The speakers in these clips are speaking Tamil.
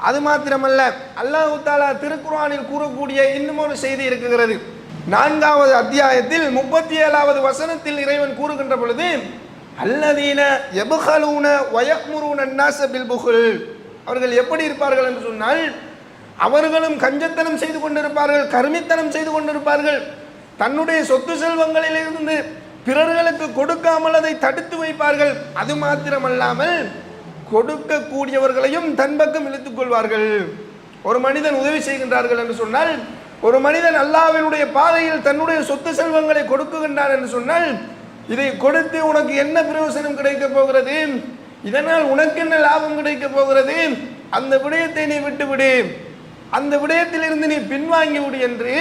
அது மாத்திரமல்ல, அல்லாஹ் தஆலா திருக்குர்ஆனில் கூறக்கூடிய இன்னும் ஒரு செய்தி இருக்கிறது. 4வது அத்தியாயத்தில் 37வது வசனத்தில் இறைவன் கூறுகின்ற பொழுது, அல்லதீன யப்கலூன வயக்முரூன அன்னாஸ பில் புகுல், அவர்கள் எப்படி இருப்பார்கள் என்று சொன்னால், அவர்களும் கஞ்சத்தனம் செய்து கொண்டிருப்பார்கள், கருமித்தனம் செய்து கொண்டிருப்பார்கள். தன்னுடைய சொத்து செல்வங்களிலிருந்து பிறர்களுக்கு கொடுக்காமல் அதை தடுத்து வைப்பார்கள். அது மாத்திரமல்லாமல் கொடுக்கக்கூடியவர்களையும் தன் பக்கம் இழுத்துக் கொள்வார்கள். ஒரு மனிதன் உதவி செய்கின்றார்கள் என்று சொன்னால், ஒரு மனிதன் அல்லாஹ்வினுடைய பாதையில் தன்னுடைய சொத்து செல்வங்களை கொடுக்குகின்றார் என்று சொன்னால், இதை கொடுத்து உனக்கு என்ன பிரயோசனம் கிடைக்க போகிறது, இதனால் உனக்கு என்ன லாபம் கிடைக்க போகிறது, அந்த விடயத்தை நீ விட்டுவிடு, அந்த விடயத்திலிருந்து நீ பின்வாங்கி விடு என்று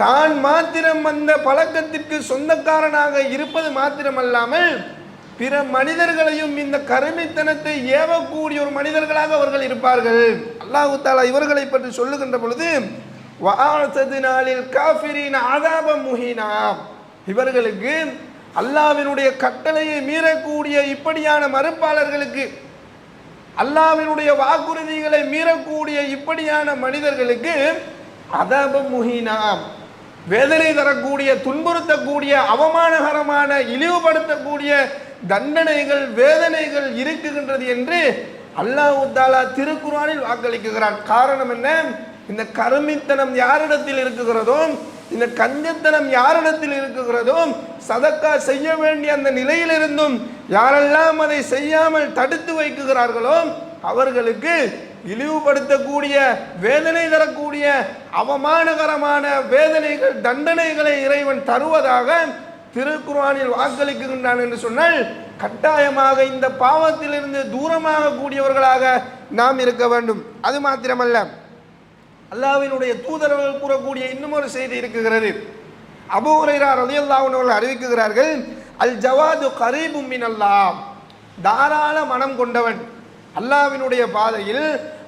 தான் மாத்திரம் அந்த பழக்கத்திற்கு சொந்தக்காரனாக இருப்பது மாத்திரமல்லாமல் பிற மனிதர்களையும் இந்த கருமித்தனத்தை ஏவக்கூடிய ஒரு மனிதர்களாக அவர்கள் இருப்பார்கள். அல்லாஹ் தஆலா இவர்களை பற்றி சொல்லுகின்ற பொழுது, வஅஅதனாலில் காஃபிரீன அஸாபம் முஹீனா, இவர்களுக்கு அல்லாஹ்வினுடைய கட்டளையை மீறக்கூடிய இப்படியான மறுப்பாளர்களுக்கு, அல்லாஹ்வினுடைய வாக்குறுதிகளை மீறக்கூடிய இப்படியான மனிதர்களுக்கு அஸாபம் முஹீனா, வேதனை தரக்கூடிய, துன்புறுத்தக்கூடிய, அவமானகரமான, இழிவுபடுத்தக்கூடிய தண்டனைகள், வேதனைகள் இருக்குகின்றது என்று அல்லாஹ் தஆலா திருக்குர்ஆனில் வாக்களிக்கிறான். காரணம் என்ன? இந்த கருமித்தனம் யாரிடத்தில் இருக்குகிறதோ, இந்த கஞ்சத்தனம் யாரிடத்தில் இருக்குகிறதோ, சதக்கா செய்ய வேண்டிய அந்த நிலையிலிருந்தும் யாரெல்லாம் அதை செய்யாமல் தடுத்து வைக்குகிறார்களோ அவர்களுக்கு இழிவுபடுத்தக்கூடிய, வேதனை தரக்கூடிய, அவமானகரமான வேதனைகள், தண்டனைகளை இறைவன் தருவதாக திருக்குர்ஆனில் வாக்களிக்கின்றான் என்று சொன்னால், கட்டாயமாக இந்த பாவத்திலிருந்து தூரமாக கூடியவர்களாக நாம் இருக்க வேண்டும். அது மாத்திரமல்ல, அல்லாஹ்வினுடைய தூதர்கள் கூறக்கூடிய இன்னும் ஒரு செய்தி இருக்குகிறது. அபூ ஹுரைரா ரலியல்லாஹு அன்ஹு அவர்கள் அறிவிக்கிறார்கள், அல் ஜவாது கரீபும் மினல்லாஹ், தாராள மனம் கொண்டவன், அல்லாஹ்வினுடைய பாதையில்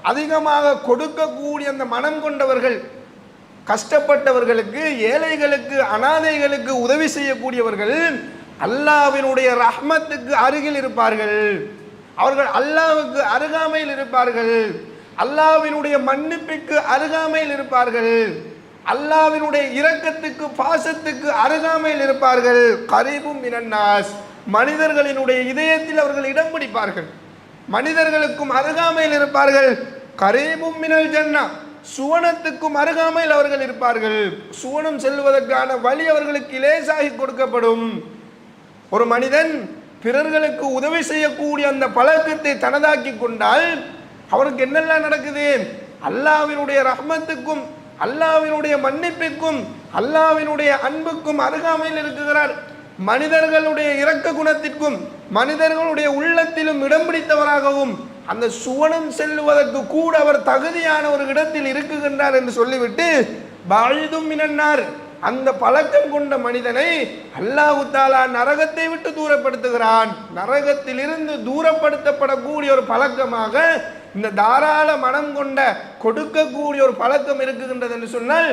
அதிகமாக கொடுக்கக்கூடிய அந்த மனம் கொண்டவர்கள், கஷ்டப்பட்டவர்களுக்கு, ஏழைகளுக்கு, அனாதைகளுக்கு உதவி செய்யக்கூடியவர்கள் அல்லாஹ்வினுடைய ரஹ்மத்துக்கு அருகில் இருப்பார்கள். அவர்கள் அல்லாஹ்வுக்கு அருகாமையில் இருப்பார்கள். அல்லாஹ்வினுடைய மன்னிப்புக்கு அருகாமையில் இருப்பார்கள். அல்லாஹ்வினுடைய இரக்கத்துக்கு, பாசத்துக்கு அருகாமையில் இருப்பார்கள். கரீபும் மினன்னாஸ், மனிதர்களினுடைய இதயத்தில் அவர்கள் இடம் பிடிப்பார்கள். மனிதர்களுக்கும் அருகாமையில் இருப்பார்கள். கரீபும் மினல் ஜன்னா, சுவனத்துக்கும் அருகாமையில் அவர்கள் இருப்பார்கள். சுவனம் செல்வதற்கான வழி அவர்களுக்கு லேசாகி கொடுக்கப்படும். ஒரு மனிதன் பிறர்களுக்கு உதவி செய்யக்கூடிய அந்த பழக்கத்தை தனதாக்கி கொண்டால் அவருக்கு என்னெல்லாம் நடக்குது? அல்லாஹ்வினுடைய ரஹ்மத்துக்கும், அல்லாஹ்வினுடைய மன்னிப்புக்கும், அல்லாஹ்வினுடைய அன்புக்கும் அருகாமையில் இருக்கிறார். மனிதர்களுடைய இரக்க குணத்திற்கும், மனிதர்களுடைய உள்ளத்திலும் இடம் பிடித்தவராகவும், அந்த சுவனம் செல்வதற்கு கூட அவர் தகுதியான ஒரு இடத்தில் இருக்குகின்றார் என்று சொல்லிவிட்டு, பாயிதும் மினன்னார், அந்த பழக்கம் கொண்ட மனிதனை அல்லாஹ் தஆலா நரகத்தை விட்டு தூரப்படுத்துகிறான். நரகத்திலிருந்து தூரப்படுத்தப்படக்கூடிய ஒரு பழக்கமாக இந்த தாராள மனம் கொண்ட கொடுக்கக்கூடிய ஒரு பழக்கம் இருக்குகின்றது என்று சொன்னால்,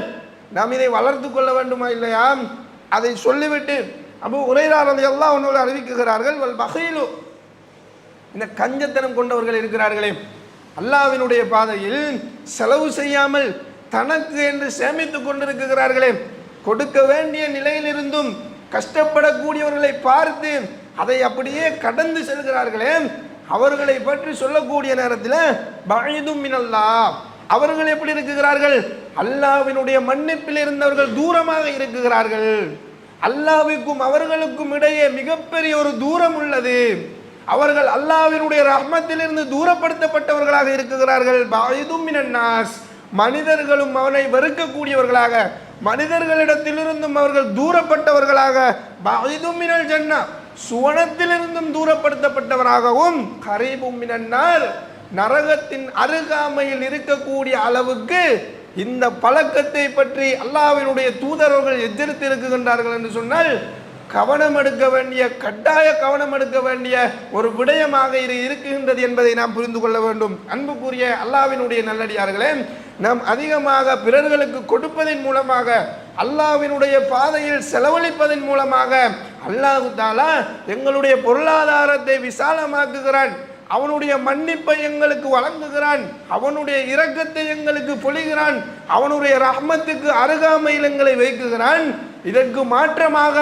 நாம் இதை வளர்த்து கொள்ள வேண்டுமா இல்லையா? அதை சொல்லிவிட்டு அபூ ஹுரைரா ரலியல்லாஹு அன்ஹு அறிவிக்கிறார்கள், வல் பகீலு, இந்த கஞ்சத்தனம் கொண்டவர்கள் இருக்கிறார்களே, அல்லாஹ்வினுடைய பாதையில் செலவு செய்யாமல் தனக்கு என்று சேமித்துக் கொண்டிருக்கிறார்களே, கொடுக்க வேண்டிய நிலையிலிருந்தும் கஷ்டப்படக்கூடியவர்களை பார்த்து அதை அப்படியே கடந்து செல்கிறார்களே, அவர்களை பற்றி சொல்லக்கூடிய நேரத்தில் பஈதும் மினல்லாஹ், அவர்கள் எப்படி இருக்கிறார்கள்? அல்லாஹ்வினுடைய மன்னிப்பில் இருந்தவர்கள் தூரமாக இருக்கிறார்கள். அல்லாஹ்வுக்கும் அவர்களுக்கும் இடையே மிகப்பெரிய ஒரு தூரம் உள்ளது. அவர்கள் அல்லாஹ்வினுடைய ரஹ்மத்திலிருந்து தூரப்படுத்தப்பட்டவர்களாக இருக்கிறார்கள். பஈதும் மினன்னாஸ், மனிதர்களும் அவனை வெறுக்கக்கூடியவர்களாக, மனிதர்களிடத்திலிருந்தும் அவர்கள் தூரப்பட்டவர்களாக, பஈதும் மினல் ஜன்னா, சுவனத்திலிருந்தும் தூரப்படுத்தப்பட்டவராகவும், கரீபும் மினன்னார், நரகத்தின் அருகாமையில் இருக்கக்கூடிய அளவுக்கு இந்த பழக்கத்தை பற்றி அல்லாஹ்வினுடைய தூதர்கள் எச்சரித்து இருக்குகின்றார்கள் என்று சொன்னால், கவனம் எடுக்க வேண்டிய, கட்டாய கவனம் எடுக்க வேண்டிய ஒரு விடயமாக இது இருக்கின்றது என்பதை நாம் புரிந்து கொள்ள வேண்டும். அன்புக்குரிய அல்லாஹ்வினுடைய நல்லடியார்களே, நாம் அதிகமாக பிறர்களுக்கு கொடுப்பதன் மூலமாக, அல்லாஹ்வினுடைய பாதையில் செலவழிப்பதன் மூலமாக அல்லாஹ் தஆலா எங்களுடைய பொருளாதாரத்தை விசாலமாக்குகிறான். அவனுடைய மன்னிப்பை எங்களுக்கு வழங்குகிறான், அவனுடைய இரக்கத்தை எங்களுக்கு பொழிகிறான், அவனுடைய ரஹ்மத்துக்கு அருகாமையில் எங்களை வைக்குகிறான். இதற்கு மாற்றமாக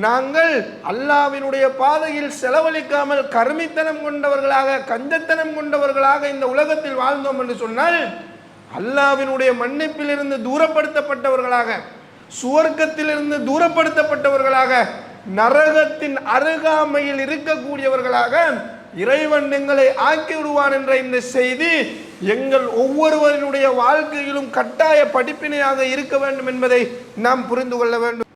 நாங்கள் அல்லாஹ்வினுடைய பாதையில் செலவழிக்காமல் கருமித்தனம் கொண்டவர்களாக, கஞ்சத்தனம் கொண்டவர்களாக இந்த உலகத்தில் வாழ்ந்தோம் என்று சொன்னால் அல்லாஹ்வினுடைய மன்னிப்பிலிருந்து தூரப்படுத்தப்பட்டவர்களாக, சுவர்க்கத்திலிருந்து தூரப்படுத்தப்பட்டவர்களாக, நரகத்தின் அருகாமையில் இருக்கக்கூடியவர்களாக இறைவன் எங்களை ஆக்கி விடுவான் என்ற இந்த செய்தி எங்கள் ஒவ்வொருவரினுடைய வாழ்க்கையிலும் கட்டாய படிப்பினையாக இருக்க வேண்டும் என்பதை நாம் புரிந்து கொள்ள வேண்டும்.